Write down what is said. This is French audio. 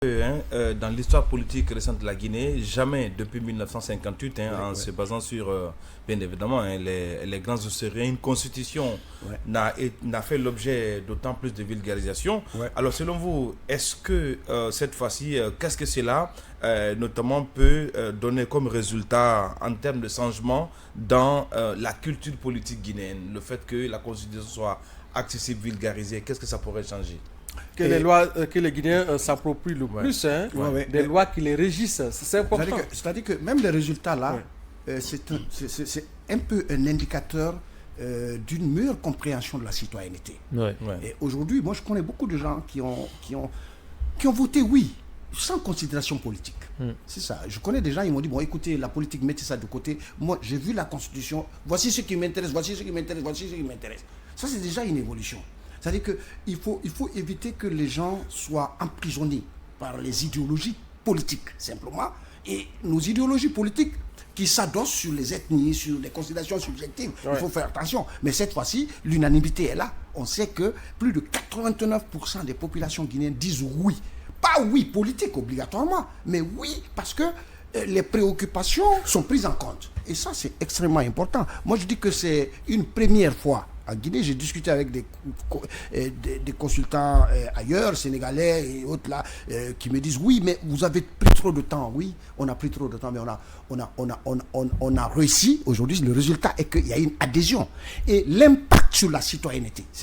Dans l'histoire politique récente de la Guinée, jamais depuis 1958, se basant sur, bien évidemment, les grands Osiriens, une constitution n'a fait l'objet d'autant plus de vulgarisation. Alors, selon vous, est-ce que cette fois-ci, qu'est-ce que cela, notamment, peut donner comme résultat en termes de changement dans la culture politique guinéenne? Le fait que la constitution soit accessible, vulgarisée, qu'est-ce que ça pourrait changer? Que les lois, que les Guinéens s'approprient le plus, des lois qui les régissent, c'est important. C'est-à-dire que même les résultats là, c'est un peu un indicateur d'une meilleure compréhension de la citoyenneté. Et aujourd'hui, moi je connais beaucoup de gens qui ont voté oui, sans considération politique. C'est ça. Je connais des gens, ils m'ont dit, bon écoutez, la politique, mettez ça de côté. Moi j'ai vu la constitution, voici ce qui m'intéresse, voici ce qui m'intéresse, voici ce qui m'intéresse. Ça c'est déjà une évolution. C'est-à-dire qu'il faut éviter que les gens soient emprisonnés par les idéologies politiques, simplement. Et nos idéologies politiques qui s'adossent sur les ethnies, sur les considérations subjectives, il faut faire attention. Mais cette fois-ci, l'unanimité est là. On sait que plus de 89% des populations guinéennes disent oui. Pas oui politique obligatoirement, mais oui parce que les préoccupations sont prises en compte. Et ça, c'est extrêmement important. Moi, je dis que c'est une première fois. En Guinée, j'ai discuté avec des consultants ailleurs, sénégalais et autres là, qui me disent oui, mais vous avez pris trop de temps. Oui, on a pris trop de temps, mais on a réussi. Aujourd'hui, le résultat est qu'il y a une adhésion. Et l'impact sur la citoyenneté.